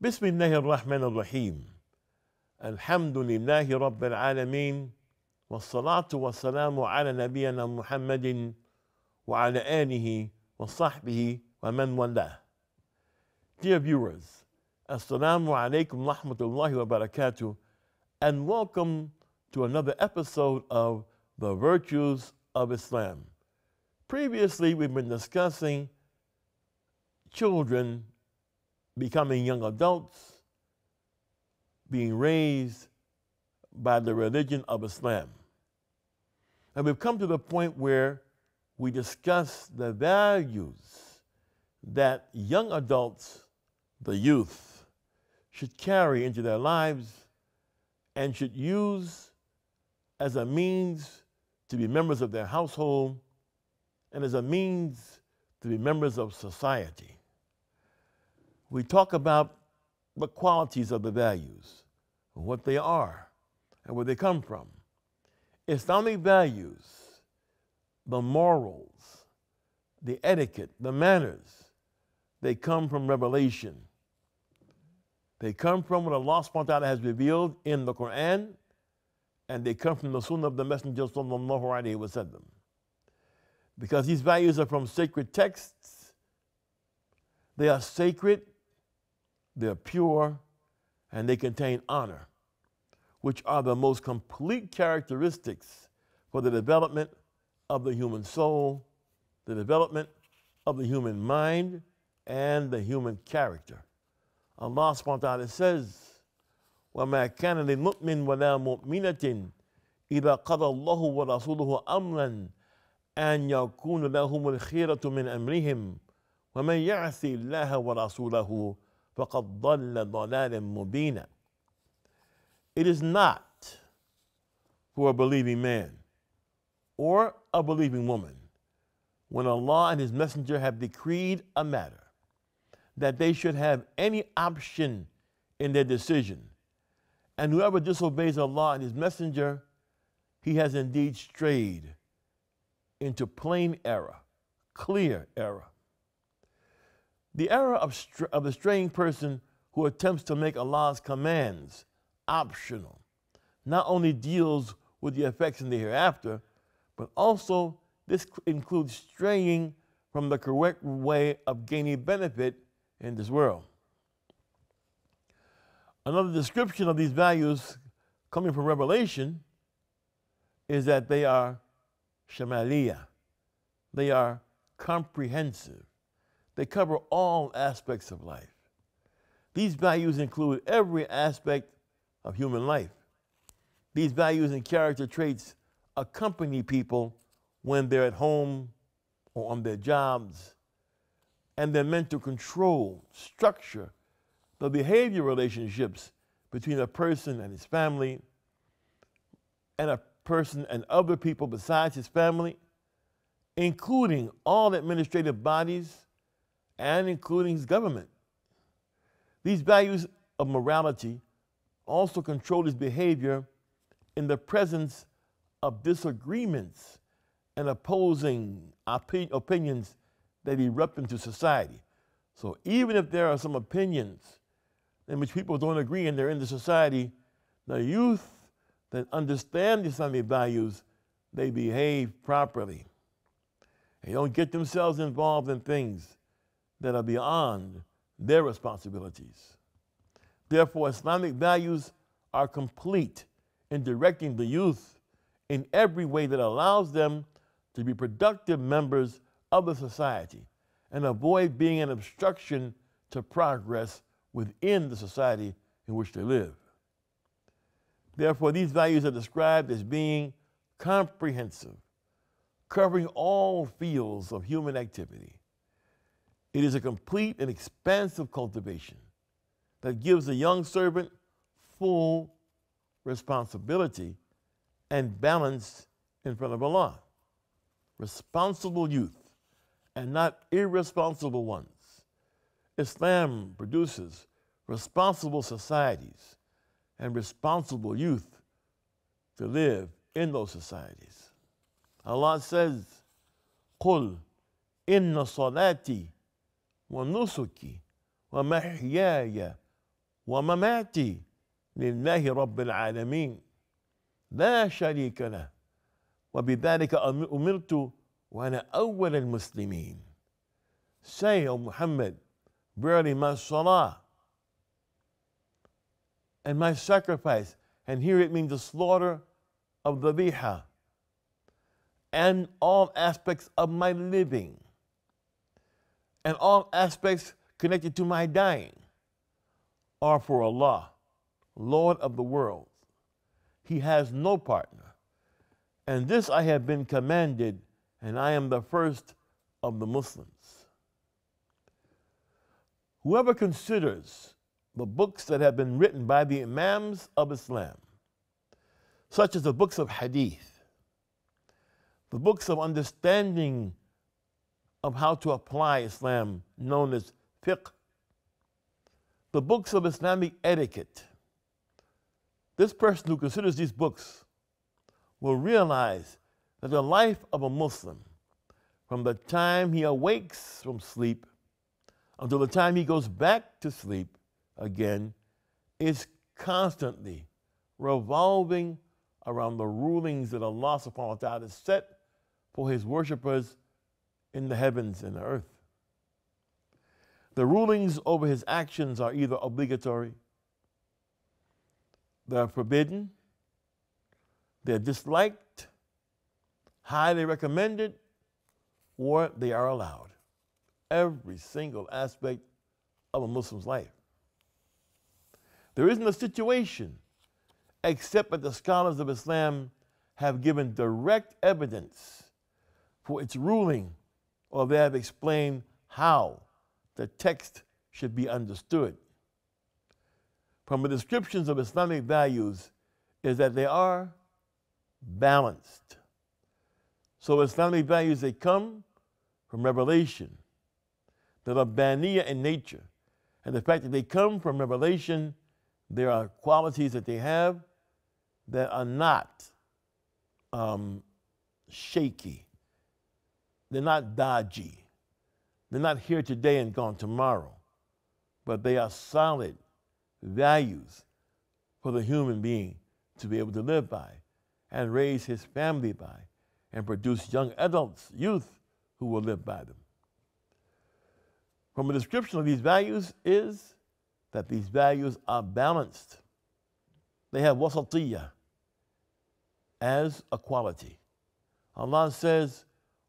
بسم الله الرحمن الرحيم الحمد لله رب العالمين والصلاة والسلام على نبينا محمد وعلى آله وصحبه ومن والاه. Dear viewers, Assalamu alaikum rahmatullahi wa barakatuh, and welcome to another episode of The Virtues of Islam. Previously, we've been discussing children becoming young adults, being raised by the religion of Islam. And we've come to the point where we discuss the values that young adults, the youth, should carry into their lives and should use as a means to be members of their household and as a means to be members of society. We talk about the qualities of the values, what they are, and where they come from. Islamic values, the morals, the etiquette, the manners, they come from revelation. They come from what Allah subhanahu wa ta'ala has revealed in the Quran, and they come from the sunnah of the Messenger sallallahu alaihi wasallam. Because these values are from sacred texts, they are sacred, they're pure, and they contain honor, which are the most complete characteristics for the development of the human soul, the development of the human mind, and the human character. Allah subhanahu wa ta'ala says, وَمَا كَانَ لِلْمُؤْمِنٍ وَلَا مُؤْمِنَةٍ إِذَا قَضَى اللَّهُ وَرَسُولُهُ أَمْرًا أَنْ يَكُونَ لَهُمُ الْخِيرَةُ مِنْ أَمْرِهِمْ وَمَنْ يَعْصِ اللَّهَ وَرَسُولَهُ فَقَدْ ضَلَّ ضَلَالًا مُبِينًا. It is not for a believing man or a believing woman, when Allah and His Messenger have decreed a matter, that they should have any option in their decision. And whoever disobeys Allah and His Messenger, he has indeed strayed into plain error, clear error. The error of the straying person who attempts to make Allah's commands optional not only deals with the effects in the hereafter, but also this includes straying from the correct way of gaining benefit in this world. Another description of these values coming from Revelation is that they are shamaliyah. They are comprehensive. They cover all aspects of life. These values include every aspect of human life. These values and character traits accompany people when they're at home or on their jobs, and they're meant to control, structure the behavior relationships between a person and his family, and a person and other people besides his family, including all administrative bodies and including his government. These values of morality also control his behavior in the presence of disagreements and opposing opinions that erupt into society. So even if there are some opinions in which people don't agree and they're in the society, the youth that understand the Islamic values, they behave properly. They don't get themselves involved in things that are beyond their responsibilities. Therefore, Islamic values are complete in directing the youth in every way that allows them to be productive members of the society and avoid being an obstruction to progress within the society in which they live. Therefore, these values are described as being comprehensive, covering all fields of human activity. It is a complete and expansive cultivation that gives the young servant full responsibility and balance in front of Allah. Responsible youth and not irresponsible ones. Islam produces responsible societies and responsible youth to live in those societies. Allah says, قُلْ إِنَّ صَلَاتِي وَنُسُكِي وَمَحْيَايَ ومماتي لله رب العالمين لا شريك له وبذلك أمرت وأنا أول المسلمين. Say, O Muhammad, verily my salah and my sacrifice, and here it means the slaughter of the dhabiha, and all aspects of my living, and all aspects connected to my dying, are for Allah, Lord of the world. He has no partner. And this I have been commanded, and I am the first of the Muslims. Whoever considers the books that have been written by the Imams of Islam, such as the books of Hadith, the books of understanding of how to apply Islam, known as fiqh, the books of Islamic etiquette, this person who considers these books will realize that the life of a Muslim, from the time he awakes from sleep until the time he goes back to sleep again, is constantly revolving around the rulings that Allah subhanahu wa ta'ala has set for his worshipers in the heavens and the earth. The rulings over his actions are either obligatory, they're forbidden, they're disliked, highly recommended, or they are allowed. Every single aspect of a Muslim's life. There isn't a situation except that the scholars of Islam have given direct evidence for its ruling, or they have explained how the text should be understood. From the descriptions of Islamic values is that they are balanced. So Islamic values, they come from revelation, that are Baniya in nature. And the fact that they come from revelation, there are qualities that they have that are not shaky. They're not dodgy. They're not here today and gone tomorrow. But they are solid values for the human being to be able to live by and raise his family by and produce young adults, youth, who will live by them. From a description of these values is that these values are balanced. They have wasatiyah as a quality. Allah says,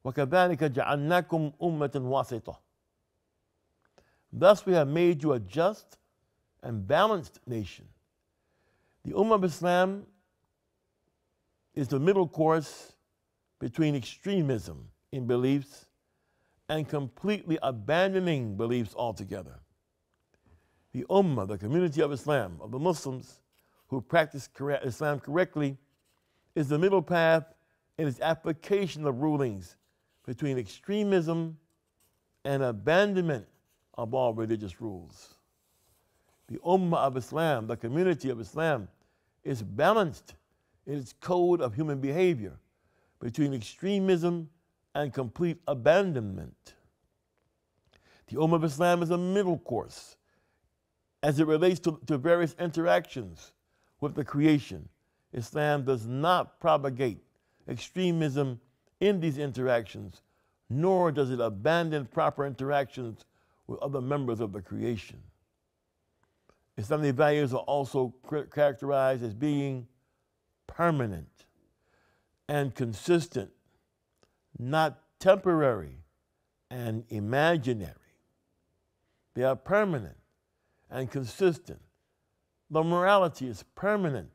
وَكَذَلِكَ جَعَلْنَاكُمْ أُمَّةً وَاسِطَةً. Thus we have made you a just and balanced nation. The Ummah of Islam is the middle course between extremism in beliefs and completely abandoning beliefs altogether. The Ummah, the community of Islam, of the Muslims who practice Islam correctly, is the middle path in its application of rulings between extremism and abandonment of all religious rules. The Ummah of Islam, the community of Islam, is balanced in its code of human behavior between extremism and complete abandonment. The Ummah of Islam is a middle course as it relates to various interactions with the creation. Islam does not propagate extremism in these interactions, nor does it abandon proper interactions with other members of the creation. Islamic values are also characterized as being permanent and consistent, not temporary and imaginary. They are permanent and consistent. The morality is permanent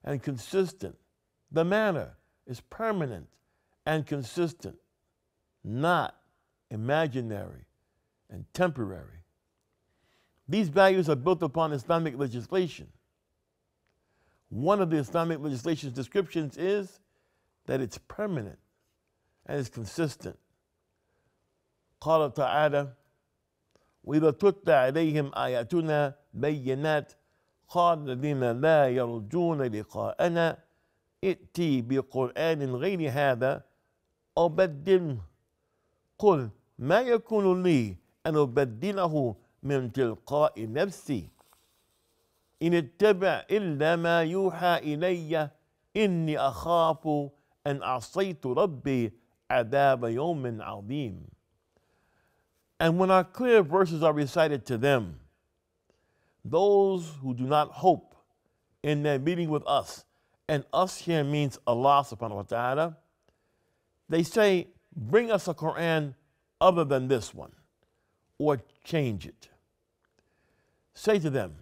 and consistent. The manner is permanent and consistent, not imaginary and temporary. These values are built upon Islamic legislation. One of the Islamic legislation's descriptions is that it's permanent and it's consistent. قال تعالى وإذا تتلى عليهم آياتنا بينات قال الذين لا يرجون لقاءنا ائتي بقرآن غير هذا أو بدله قل ما يكون لي أن أبدله من تلقاء نفسي إن اتبع إلا ما يوحى إلي إني أخاف أن عصيت ربي عذاب يوم عظيم. And when our clear verses are recited to them, those who do not hope in their meeting with us, and us here means Allah subhanahu wa ta'ala, they say, bring us a Quran other than this one, or change it. Say to them,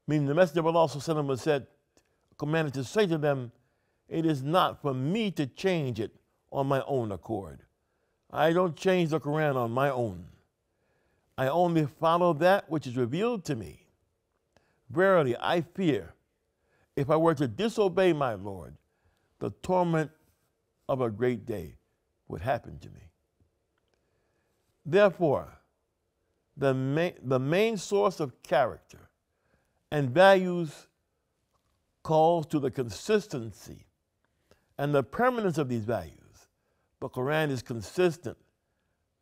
meaning the Messenger of Allah was said, commanded to say to them, it is not for me to change it on my own accord. I don't change the Quran on my own. I only follow that which is revealed to me. Verily, I fear, if I were to disobey my Lord, the torment of a great day would happen to me. Therefore, the main source of character and values calls to the consistency and the permanence of these values. The Quran is consistent.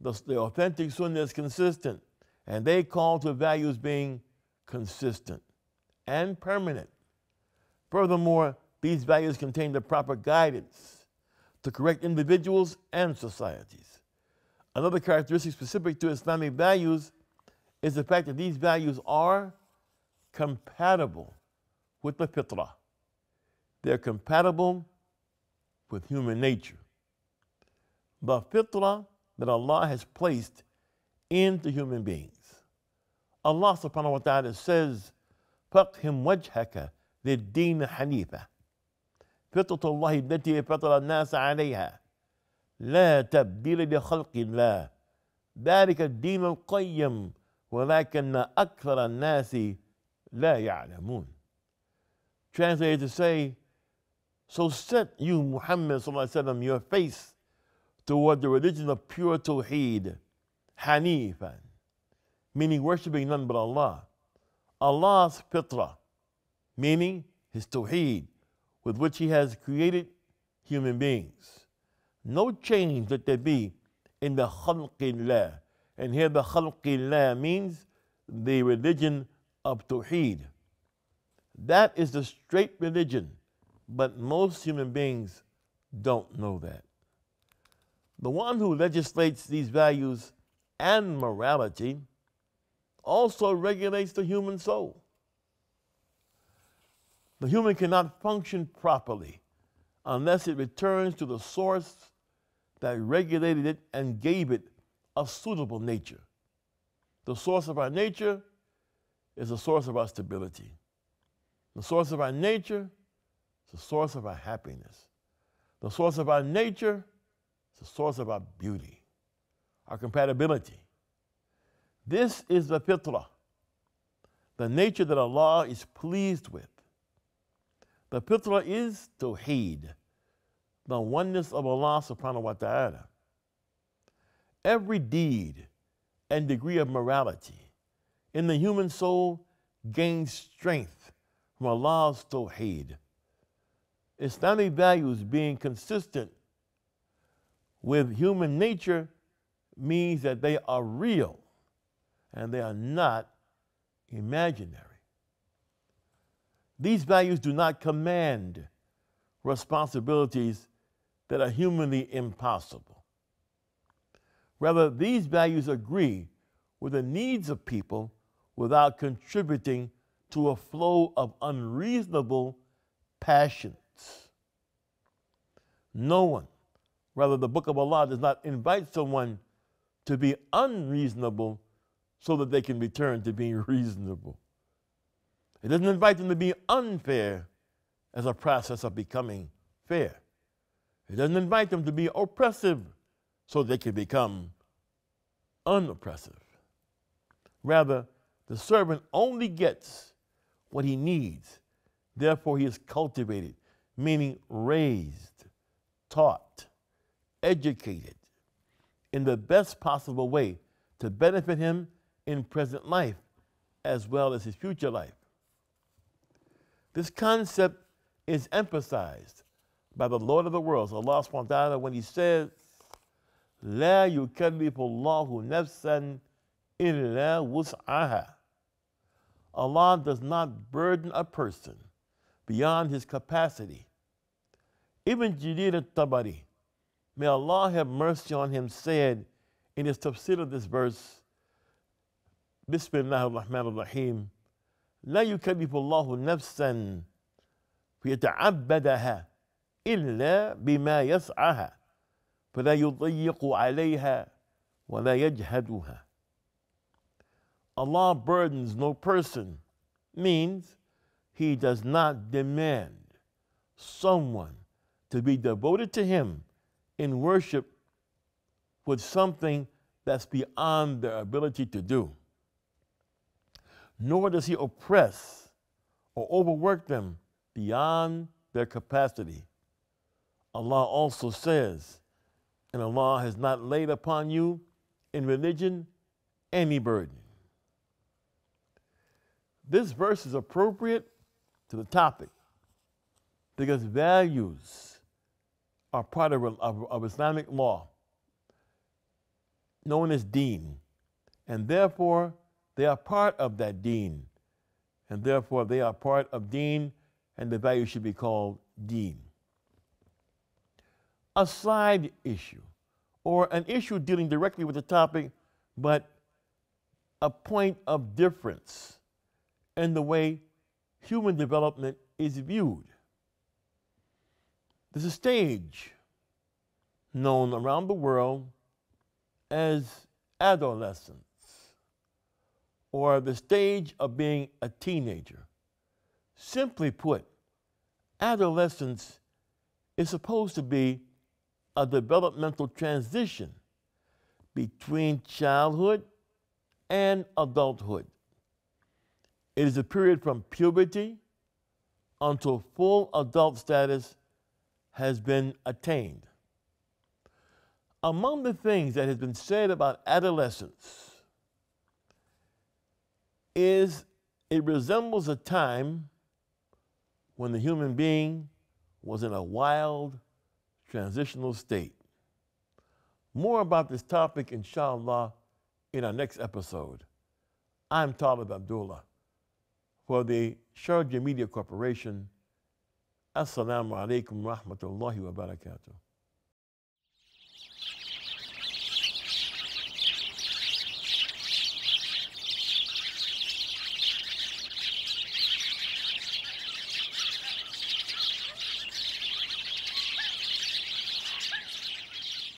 The authentic Sunnah is consistent. And they call to values being consistent and permanent. Furthermore, these values contain the proper guidance to correct individuals and societies. Another characteristic specific to Islamic values is the fact that these values are compatible with the fitrah. They're compatible with human nature. The fitrah that Allah has placed into human beings. Allah subhanahu wa ta'ala says, فَقْهِمْ وَجْهَكَ لِلدِّينِ حَنِيفًا فِطْرَةَ اللَّهِ الَّتِي فَطَرَ النَّاسَ عَلَيْهَا لَا تَبْدِيلَ لِخَلْقِ اللَّهِ ذَلِكَ الدِّينُ الْقَيِّمُ وَلَكِنَّ أَكْثَرَ النَّاسِ لَا يَعْلَمُونَ. Translated to say, so set you, Muhammed sallallahu alaihi wasallam, your face toward the religion of pure Tawheed, Hanifan, meaning worshiping none but Allah. Allah's fitrah, meaning His Tawheed, with which He has created human beings. No change let there be in the khalqillah. And here the khalqillah means the religion of Tawheed. That is the straight religion, but most human beings don't know that. The one who legislates these values and morality also regulates the human soul. The human cannot function properly unless it returns to the source that regulated it and gave it a suitable nature. The source of our nature is the source of our stability. The source of our nature is the source of our happiness. The source of our nature is the source of our beauty, our compatibility. This is the fitrah, the nature that Allah is pleased with. The fitrah is Tawheed, the oneness of Allah subhanahu wa ta'ala. Every deed and degree of morality in the human soul gains strength from Allah's Tawheed. Islamic values being consistent with human nature means that they are real and they are not imaginary. These values do not command responsibilities that are humanly impossible. Rather, these values agree with the needs of people without contributing to a flow of unreasonable passions. No one, rather the Book of Allah does not invite someone to be unreasonable so that they can return to being reasonable. It doesn't invite them to be unfair as a process of becoming fair. It doesn't invite them to be oppressive so they can become unoppressive. Rather, the servant only gets what he needs. Therefore, he is cultivated, meaning raised, taught, educated in the best possible way to benefit him in present life as well as his future life. This concept is emphasized by the Lord of the worlds, Allah subhanahu wa ta'ala, when He says, لا يكلف الله نفسا إلا وسعها. Allah does not burden a person beyond his capacity. Ibn Jarir al-Tabari, may Allah have mercy on him, said in his tafsir of this verse, Bismillah ar-Rahman ar-Rahim, لا يكلف الله نفسا فيتعبدها إلا بما يسعها فلا يضيق عليها ولا يجهدها. Allah burdens no person means he does not demand someone to be devoted to him in worship with something that's beyond their ability to do. Nor does he oppress or overwork them beyond their capacity. Allah also says, and Allah has not laid upon you in religion any burden. This verse is appropriate to the topic because values are part of Islamic law, known as deen, and therefore they are part of that deen, and therefore they are part of deen, and the value should be called deen. A side issue, or an issue dealing directly with the topic, but a point of difference in the way human development is viewed. There's a stage known around the world as adolescence, or the stage of being a teenager. Simply put, adolescence is supposed to be a developmental transition between childhood and adulthood. It is a period from puberty until full adult status has been attained. Among the things that has been said about adolescence is it resembles a time when the human being was in a wild, transitional state. More about this topic, inshallah, in our next episode. I'm Talib Abdullah for the Sharjah Media Corporation. Assalamu alaikum wa rahmatullahi wa barakatuh.